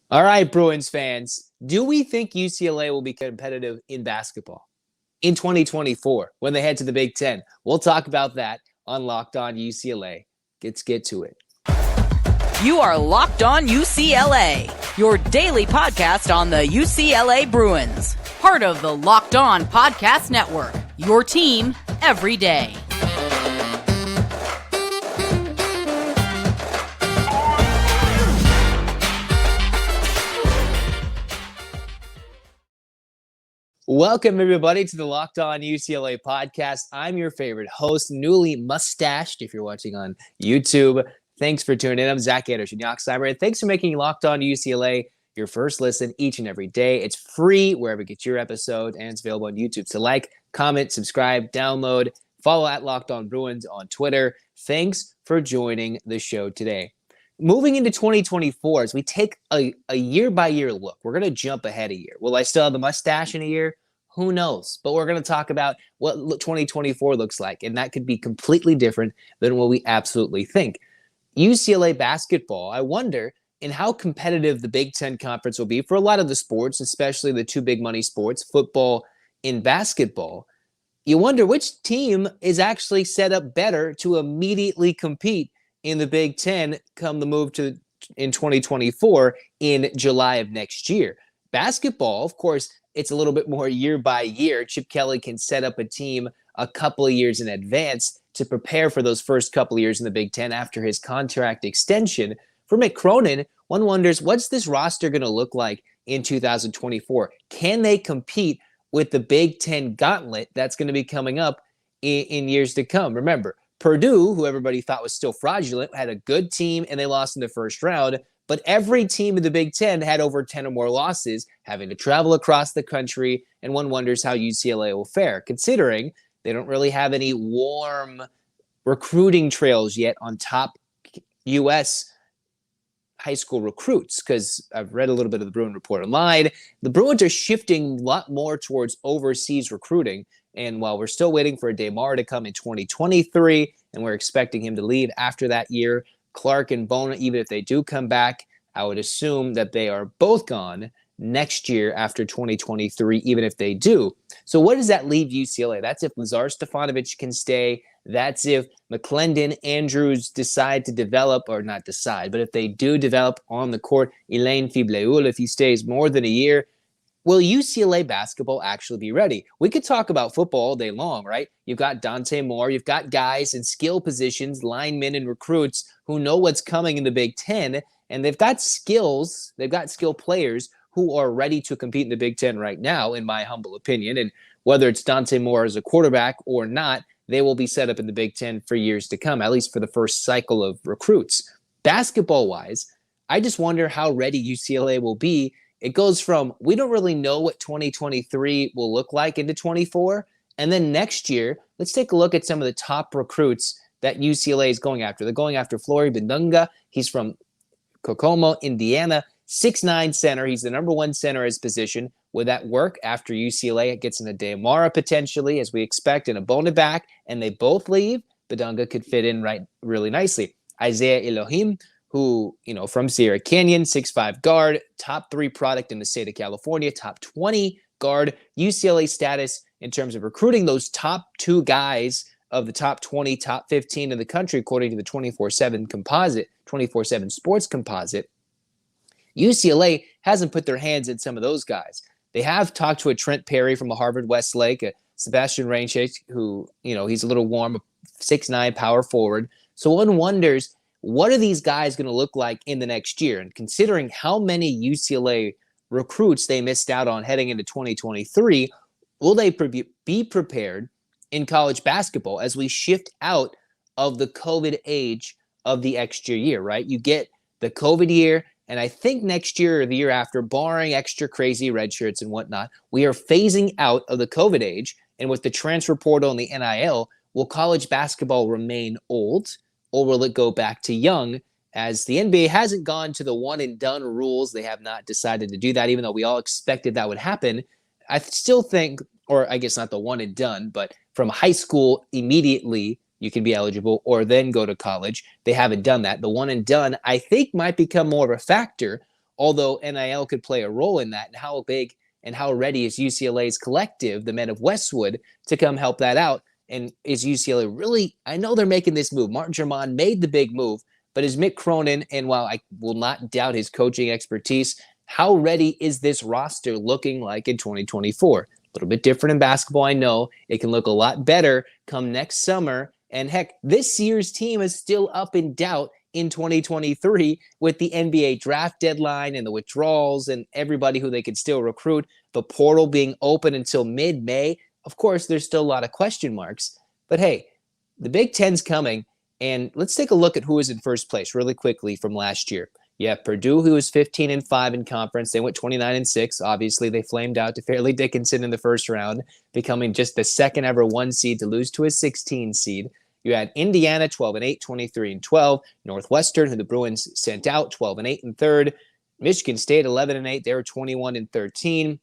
All right, Bruins fans, do we think UCLA will be competitive in basketball in 2024 when they head to the Big Ten? We'll talk about that on Locked On UCLA. Let's get to it. You are Locked On UCLA, your daily podcast on the UCLA Bruins. Part of the Locked On Podcast Network, your team every day. Welcome, everybody, to the Locked On UCLA podcast. I'm your favorite host, newly mustached, if you're watching on YouTube. Thanks for tuning in. I'm Zach Anderson-Yoxsimer, and thanks for making Locked On UCLA your first listen each and every day. It's free wherever you get your episode, and it's available on YouTube. So like, comment, subscribe, download, follow at Locked On Bruins on Twitter. Thanks for joining the show today. Moving into 2024, as we take a year-by-year look, we're going to jump ahead a year. Will I still have the mustache in a year? Who knows? But we're going to talk about what 2024 looks like, and that could be completely different than what we absolutely think. UCLA basketball, I wonder in how competitive the Big Ten Conference will be for a lot of the sports, especially the two big money sports, football and basketball. You wonder which team is actually set up better to immediately compete in the Big Ten come the move to in 2024 in July of next year. Basketball, of course, it's a little bit more year by year. Chip Kelly can set up a team a couple of years in advance to prepare for those first couple of years in the Big Ten after his contract extension. For Mick Cronin, one wonders, what's this roster going to look like in 2024? Can they compete with the Big Ten gauntlet that's going to be coming up in years to come? Remember, Purdue, who everybody thought was still fraudulent, had a good team and they lost in the first round. But every team in the Big Ten had over 10 or more losses, having to travel across the country. And one wonders how UCLA will fare, considering they don't really have any warm recruiting trails yet on top U.S. high school recruits. Because I've read a little bit of the Bruin Report online. The Bruins are shifting a lot more towards overseas recruiting. And while we're still waiting for DeMar to come in 2023, and we're expecting him to leave after that year, Clark and Bona, even if they do come back, I would assume that they are both gone next year after 2023, even if they do. So what does that leave UCLA? That's if Lazar Stefanovic can stay. That's if McClendon, Andrews decide to develop, or not decide, but if they do develop on the court, Elaine Fibleul, if he stays more than a year. Will UCLA basketball actually be ready? We could talk about football all day long, right? You've got Dante Moore. You've got guys in skill positions, linemen and recruits who know what's coming in the Big Ten, and they've got skills. They've got skill players who are ready to compete in the Big Ten right now, in my humble opinion. And whether it's Dante Moore as a quarterback or not, they will be set up in the Big Ten for years to come, at least for the first cycle of recruits. Basketball-wise, I just wonder how ready UCLA will be. It goes from we don't really know what 2023 will look like into 24. And then next year, let's take a look at some of the top recruits that UCLA is going after. They're going after Flory Bidunga. He's from Kokomo, Indiana, 6'9" center. He's the number one center at his position. Would that work after UCLA gets in a Damara potentially, as we expect, and a Bona back, and they both leave? Bidunga could fit in really nicely. Isaiah Elohim, who, from Sierra Canyon, 6'5" guard, top 3 product in the state of California, top 20 guard. UCLA status in terms of recruiting those top 2 guys of the top 20, top 15 in the country, according to the 24/7 composite, 24/7 sports composite. UCLA hasn't put their hands in some of those guys. They have talked to a Trent Perry from a Harvard Westlake, a Sebastian Reinschich, who, he's a little warm, 6'9" power forward. So one wonders, what are these guys going to look like in the next year? And considering how many UCLA recruits they missed out on heading into 2023, will they be prepared in college basketball as we shift out of the COVID age of the extra year, right? You get the COVID year, and I think next year or the year after, barring extra crazy red shirts and whatnot, we are phasing out of the COVID age. And with the transfer portal and the NIL, will college basketball remain old? Or will it go back to young, as the NBA hasn't gone to the one-and-done rules? They have not decided to do that, even though we all expected that would happen. I still think, or I guess not the one-and-done, but from high school immediately you can be eligible or then go to college. They haven't done that. The one-and-done, I think, might become more of a factor although NIL could play a role in that. And how big and how ready is UCLA's collective, the men of Westwood, to come help that out? And is UCLA really, I know they're making this move. Martin Germain made the big move, but is Mick Cronin, and while I will not doubt his coaching expertise, how ready is this roster looking like in 2024? A little bit different in basketball, I know. It can look a lot better come next summer. And heck, this year's team is still up in doubt in 2023 with the NBA draft deadline and the withdrawals and everybody who they could still recruit, the portal being open until mid-May. Of course, there's still a lot of question marks. But hey, the Big Ten's coming, and let's take a look at who is in first place really quickly from last year. You have Purdue, who was 15-5 in conference. They went 29-6. Obviously, they flamed out to Fairleigh Dickinson in the first round, becoming just the second ever 1 seed to lose to a 16 seed. You had Indiana, 12-8, 23-12. Northwestern, who the Bruins sent out, 12-8 in third. Michigan State, 11-8. They were 21-13.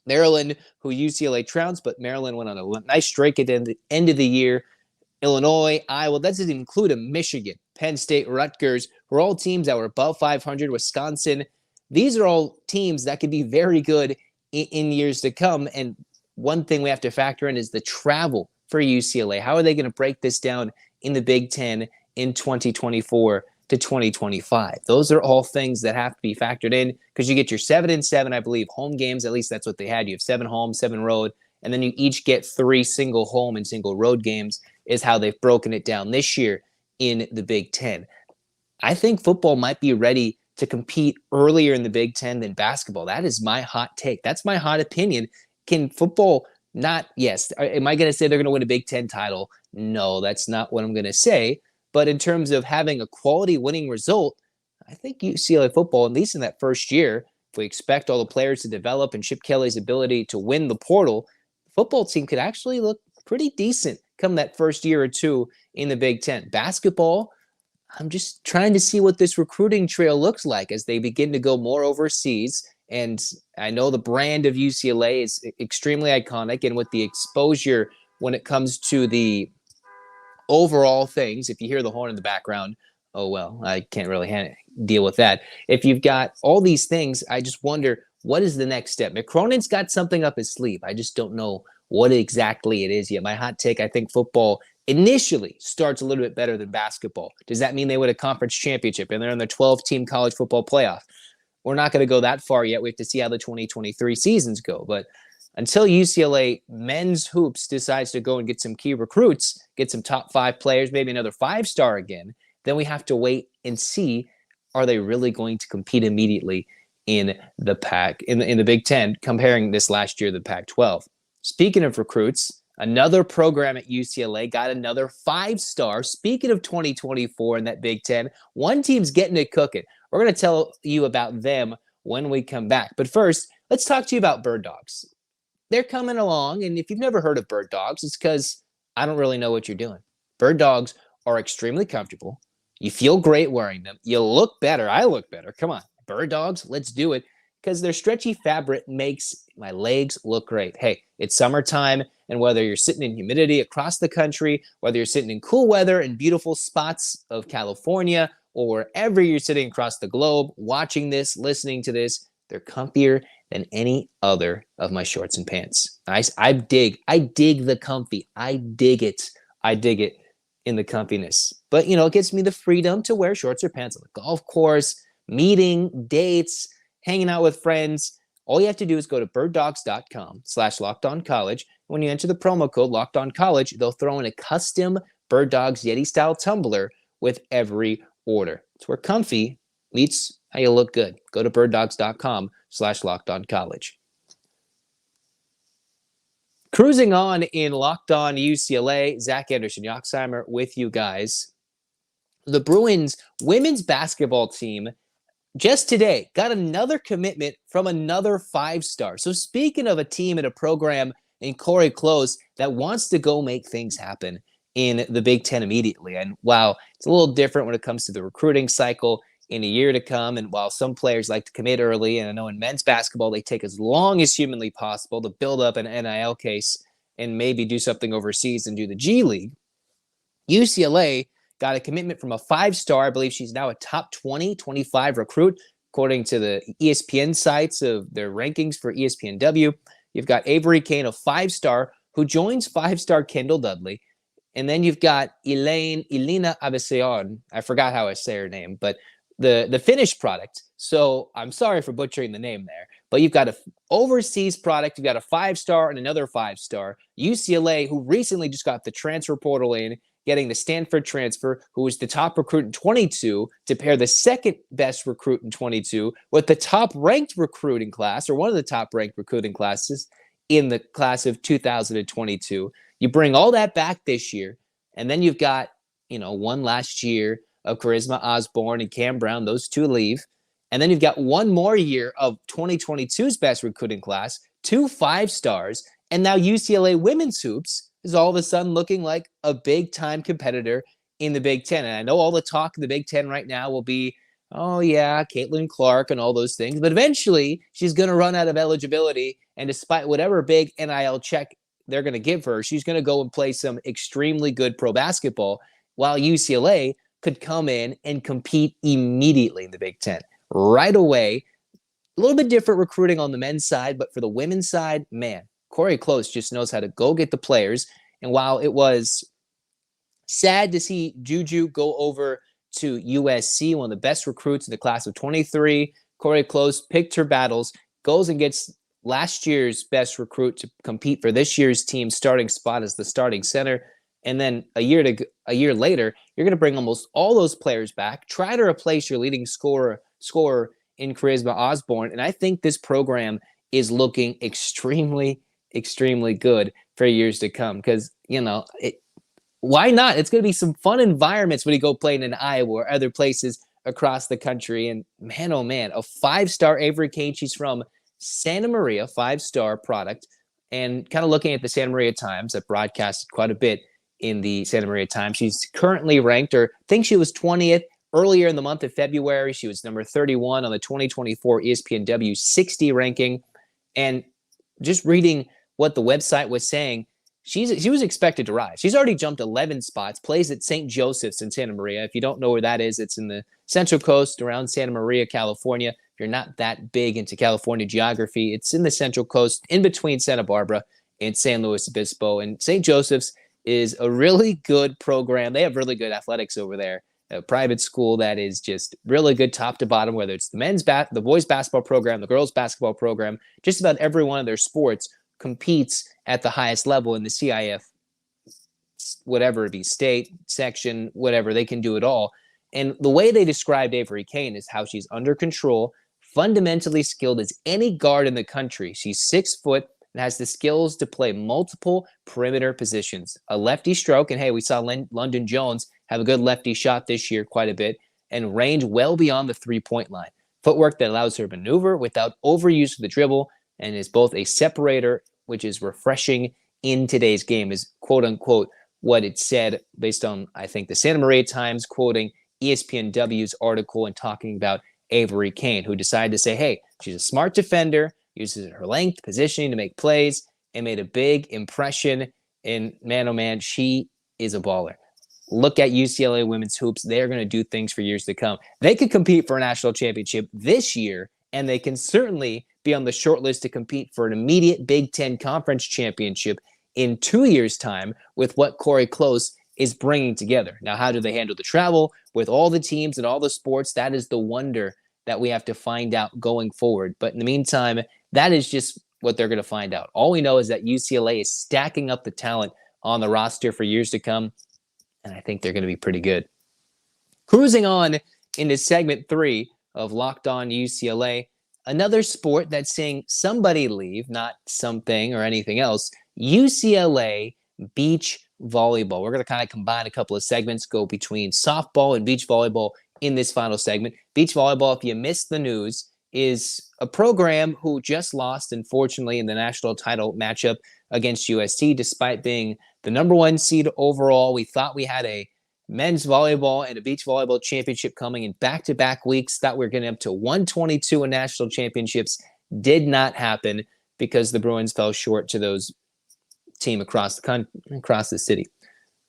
Maryland, who UCLA trounced, but Maryland went on a nice streak at the end of the year. Illinois, Iowa, that doesn't include a Michigan, Penn State, Rutgers, who are all teams that were above 500. Wisconsin, these are all teams that could be very good in years to come. And one thing we have to factor in is the travel for UCLA. How are they going to break this down in the Big Ten in 2024 to 2025? Those are all things that have to be factored in because you get your 7-7, I believe, home games. At least that's what they had. You have 7 home, 7 road, and then you each get 3 single home and single road games is how they've broken it down this year in the Big Ten. I think football might be ready to compete earlier in the Big Ten than basketball. That is my hot take. That's my hot opinion. Can football not, yes, am I going to say they're going to win a Big Ten title? No, that's not what I'm going to say. But in terms of having a quality winning result, I think UCLA football, at least in that first year, if we expect all the players to develop and Chip Kelly's ability to win the portal, the football team could actually look pretty decent come that first year or two in the Big Ten. Basketball, I'm just trying to see what this recruiting trail looks like as they begin to go more overseas. And I know the brand of UCLA is extremely iconic, and with the exposure when it comes to the overall things, if you hear the horn in the background, oh, well, I can't really deal with that. If you've got all these things, I just wonder, what is the next step? Mick Cronin's got something up his sleeve. I just don't know what exactly it is yet. My hot take, I think football initially starts a little bit better than basketball. Does that mean they win a conference championship and they're in the 12-team college football playoff? We're not going to go that far yet. We have to see how the 2023 seasons go. But until UCLA men's hoops decides to go and get some key recruits, get some top 5 players, maybe another 5-star again, then we have to wait and see, are they really going to compete immediately in the Pac, in the Big Ten, comparing this last year to the Pac-12. Speaking of recruits, another program at UCLA got another 5-star. Speaking of 2024 in that Big Ten, one team's getting it cooking. We're going to tell you about them when we come back. But first, let's talk to you about Birddogs. They're coming along, and if you've never heard of Birddogs, it's because I don't really know what you're doing. Birddogs are extremely comfortable. You feel great wearing them. You look better. I look better. Come on. Birddogs, let's do it. Because their stretchy fabric makes my legs look great. Hey, it's summertime, and whether you're sitting in humidity across the country, whether you're sitting in cool weather in beautiful spots of California, or wherever you're sitting across the globe, watching this, listening to this, they're comfier than any other of my shorts and pants. I dig the comfy. I dig it in the comfiness. But, it gives me the freedom to wear shorts or pants on the golf course, meeting, dates, hanging out with friends. All you have to do is go to birddogs.com/lockedoncollege. When you enter the promo code LockedOnCollege, they'll throw in a custom Birddogs Yeti-style tumbler with every order. It's where comfy meets how you look good. Go to birddogs.com/lockedoncollege. Cruising on in Locked On UCLA, Zach Anderson-Yoxsimer with you guys. The Bruins women's basketball team just today got another commitment from another 5-star. So speaking of a team and a program in Corey Close that wants to go make things happen in the Big Ten immediately. And while it's a little different when it comes to the recruiting cycle in a year to come, and while some players like to commit early, and I know in men's basketball they take as long as humanly possible to build up an NIL case and maybe do something overseas and do the G League, UCLA got a commitment from a 5-star. I believe she's now a top 20, 25 recruit. according to the ESPN sites of their rankings for ESPNW. You've got Avery Kane, a 5-star, who joins 5-star Kendall Dudley. And then you've got Elena Abesayon. I forgot how I say her name, but the finished product. So I'm sorry for butchering the name there, but you've got an overseas product. You've got a 5-star and another 5-star. UCLA, who recently just got the transfer portal in, getting the Stanford transfer, who was the top recruit in 22, to pair the second best recruit in 22 with the top ranked recruiting class, or one of the top ranked recruiting classes in the class of 2022. You bring all that back this year, and then you've got, one last year of Charisma Osborne and Cam Brown. Those two leave. And then you've got one more year of 2022's best recruiting class, 2 5-stars, and now UCLA women's hoops is all of a sudden looking like a big-time competitor in the Big Ten. And I know all the talk in the Big Ten right now will be, oh, yeah, Caitlin Clark and all those things. But eventually, she's going to run out of eligibility. And despite whatever big NIL check they're going to give her, she's going to go and play some extremely good pro basketball, while UCLA could come in and compete immediately in the Big Ten. Right away. A little bit different recruiting on the men's side, but for the women's side, man, Corey Close just knows how to go get the players. And while it was sad to see Juju go over to USC, one of the best recruits in the class of 23, Corey Close picked her battles, goes and gets last year's best recruit to compete for this year's team starting spot as the starting center. And then a year later, you're going to bring almost all those players back, try to replace your leading scorer in Charisma Osborne. And I think this program is looking extremely, extremely good for years to come because, why not? It's going to be some fun environments when you go play in Iowa or other places across the country. And man, oh man, a 5-star Avery Kane. She's from Santa Maria, 5-star product. And kind of looking at the Santa Maria Times, that broadcasted quite a bit in the Santa Maria Times. She's currently ranked, or I think she was 20th earlier in the month of February. She was number 31 on the 2024 ESPNW 60 ranking. And just reading what the website was saying, she was expected to rise. She's already jumped 11 spots, plays at St. Joseph's in Santa Maria. If you don't know where that is, it's in the Central Coast around Santa Maria, California. If you're not that big into California geography, it's in the Central Coast in between Santa Barbara and San Luis Obispo. And St. Joseph's is a really good program. They have really good athletics over there. A private school that is just really good top to bottom, whether it's the boys basketball program, the girls basketball program, just about every one of their sports competes at the highest level in the CIF, whatever it be, state, section, whatever, they can do it all. And the way they described Avery Kane is how she's under control, fundamentally skilled as any guard in the country. She's 6 foot, and has the skills to play multiple perimeter positions. A lefty stroke, and hey, we saw London Jones have a good lefty shot this year quite a bit, and range well beyond the 3-point line. Footwork that allows her to maneuver without overuse of the dribble, and is both a separator, which is refreshing in today's game, is quote-unquote what it said based on, I think, the Santa Maria Times quoting ESPNW's article and talking about Avery Kane, who decided to say, hey, she's a smart defender, uses her length, positioning to make plays, and made a big impression. And man, oh man, she is a baller. Look at UCLA women's hoops. They're going to do things for years to come. They could compete for a national championship this year, and they can certainly be on the short list to compete for an immediate Big Ten Conference championship in 2 years' time with what Corey Close is bringing together. Now, how do they handle the travel with all the teams and all the sports? That is the wonder that we have to find out going forward. But in the meantime, that is just what they're going to find out. All we know is that UCLA is stacking up the talent on the roster for years to come, and I think they're going to be pretty good. Cruising on into segment 3 of Locked On UCLA, another sport that's seeing somebody leave, not something or anything else, UCLA beach volleyball. We're going to kind of combine a couple of segments, go between softball and beach volleyball in this final segment. Beach volleyball, if you missed the news, is a program who just lost, unfortunately, in the national title matchup against USC, despite being the number 1 seed overall. We thought we had a men's volleyball and a beach volleyball championship coming in back-to-back weeks. Thought we were getting up to 122 in national championships. Did not happen because the Bruins fell short to those team across the city,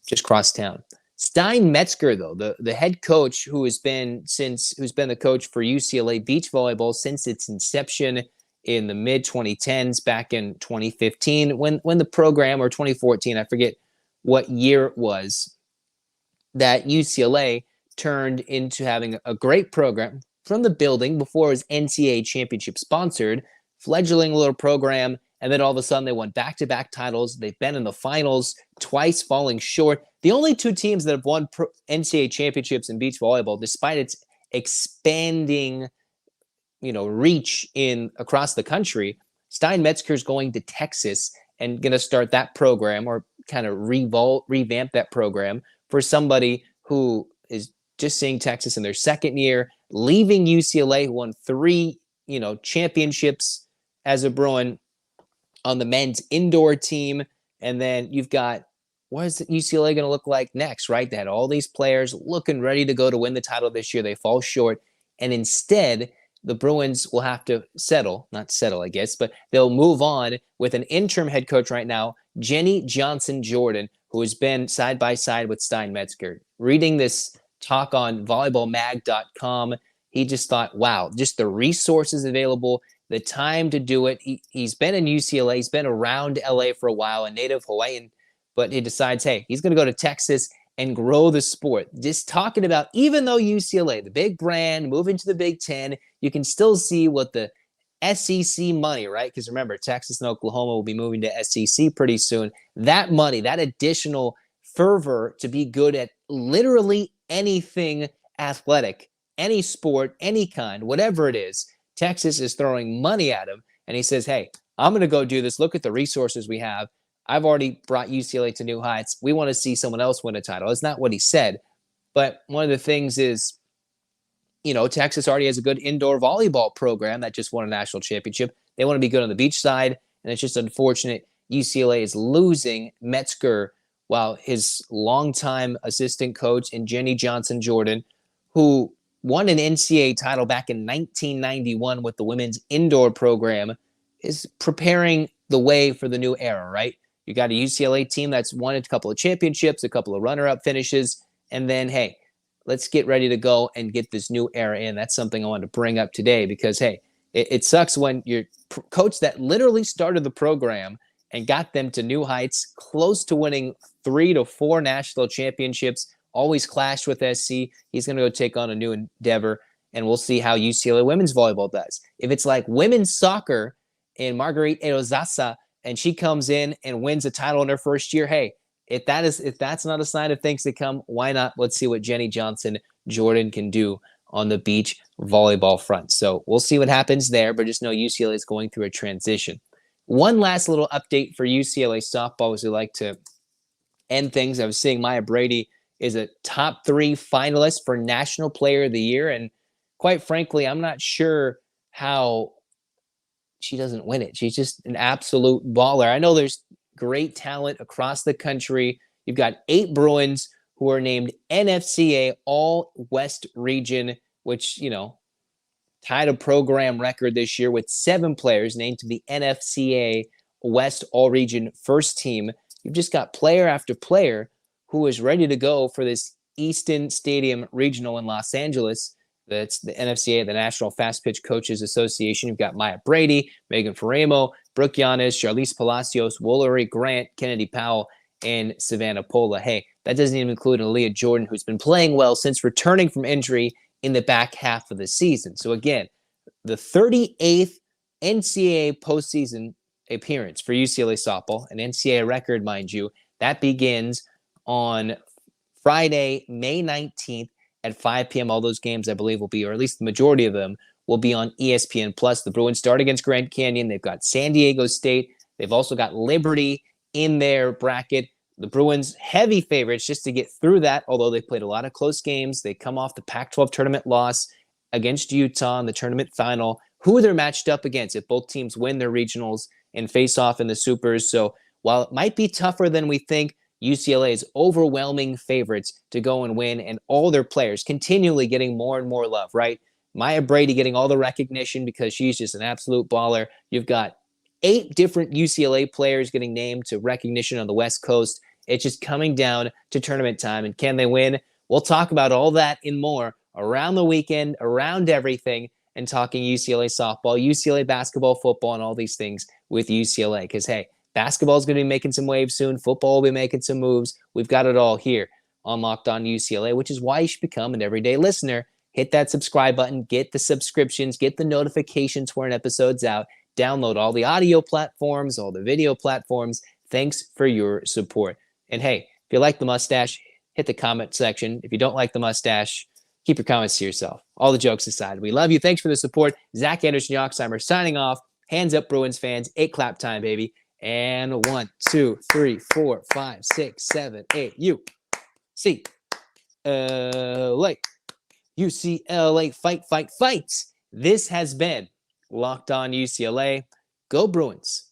just across town. Stein Metzger, though, the head coach who's been the coach for UCLA beach volleyball since its inception in the mid 2010s, back in 2015, when the program, or 2014, I forget what year it was, that UCLA turned into having a great program from the building before it was NCAA championship sponsored, fledgling little program. And then all of a sudden they won back-to-back titles. They've been in the finals twice, falling short. The only two teams that have won NCAA championships in beach volleyball, despite its expanding, reach across the country, Stein Metzger's going to Texas and going to start that program, or kind of revamp that program for somebody who is just seeing Texas in their second year, leaving UCLA, who won 3, championships as a Bruin on the men's indoor team. And then you've got, what is UCLA going to look like next, right? They had all these players looking ready to go to win the title this year. They fall short. And instead, the Bruins will have to not settle, I guess, but they'll move on with an interim head coach right now, Jenny Johnson-Jordan, who has been side by side with Stein Metzger. Reading this talk on volleyballmag.com, he just thought, wow, just the resources available, the time to do it. He's been in UCLA. He's been around LA for a while, a native Hawaiian, but he decides, hey, he's going to go to Texas and grow the sport. Just talking about, even though UCLA, the big brand, moving to the Big Ten, you can still see what the SEC money, right? Because remember, Texas and Oklahoma will be moving to SEC pretty soon. That money, that additional fervor to be good at literally anything athletic, any sport, any kind, whatever it is, Texas is throwing money at him. And he says, hey, I'm going to go do this. Look at the resources we have. I've already brought UCLA to new heights. We want to see someone else win a title. It's not what he said. But one of the things is, Texas already has a good indoor volleyball program that just won a national championship. They want to be good on the beach side. And it's just unfortunate UCLA is losing Metzger, while his longtime assistant coach and Jenny Johnson-Jordan, who won an NCAA title back in 1991 with the women's indoor program, is preparing the way for the new era, right? You got a UCLA team that's won a couple of championships, a couple of runner-up finishes, and then, hey, let's get ready to go and get this new era in. That's something I wanted to bring up today because, hey, it sucks when your coach that literally started the program and got them to new heights, close to winning 3 to 4 national championships, always clashed with SC. He's going to go take on a new endeavor, and we'll see how UCLA women's volleyball does. If it's like women's soccer and Marguerite Erozaza, and she comes in and wins a title in her first year, hey, if that's not a sign of things to come, why not? Let's see what Jenny Johnson-Jordan can do on the beach volleyball front. So we'll see what happens there, but just know UCLA is going through a transition. One last little update for UCLA softball as we like to end things. I was seeing Maya Brady is a top 3 finalist for National Player of the Year, and quite frankly, I'm not sure how she doesn't win it. She's just an absolute baller. I know there's great talent across the country. You've got 8 Bruins who are named NFCA All West Region, which, tied a program record this year with 7 players named to the NFCA West All Region first team. You've just got player after player who is ready to go for this Easton Stadium Regional in Los Angeles. That's the NFCA, the National Fast Pitch Coaches Association. You've got Maya Brady, Megan Faremo, Brooke Giannis, Charlize Palacios, Woolery Grant, Kennedy Powell, and Savannah Pola. Hey, that doesn't even include Aaliyah Jordan, who's been playing well since returning from injury in the back half of the season. So again, the 38th NCAA postseason appearance for UCLA softball, an NCAA record, mind you, that begins on Friday, May 19th at 5 p.m. All those games, I believe, will be, or at least the majority of them, will be on ESPN+. The Bruins start against Grand Canyon. They've got San Diego State. They've also got Liberty in their bracket. The Bruins, heavy favorites just to get through that, although they played a lot of close games. They come off the Pac-12 tournament loss against Utah in the tournament final. Who they're matched up against if both teams win their regionals and face off in the supers. So while it might be tougher than we think, UCLA is overwhelming favorites to go and win, and all their players continually getting more and more love, right? Maya Brady getting all the recognition because she's just an absolute baller. You've got 8 different UCLA players getting named to recognition on the West Coast, It's just coming down to tournament time. And can they win? We'll talk about all that and more around the weekend, around everything, and talking UCLA softball, UCLA basketball, football, and all these things with UCLA. Because, hey, basketball is going to be making some waves soon. Football will be making some moves. We've got it all here on Locked On UCLA, which is why you should become an everyday listener. Hit that subscribe button, get the subscriptions, get the notifications for an episode's out, download all the audio platforms, all the video platforms. Thanks for your support. And hey, if you like the mustache, hit the comment section. If you don't like the mustache, keep your comments to yourself. All the jokes aside, we love you. Thanks for the support. Zach Anderson-Yoxsimer signing off. Hands up, Bruins fans. 8 clap time, baby. And 1, 2, 3, 4, 5, 6, 7, 8. UCLA. UCLA fight. This has been Locked On UCLA. Go Bruins.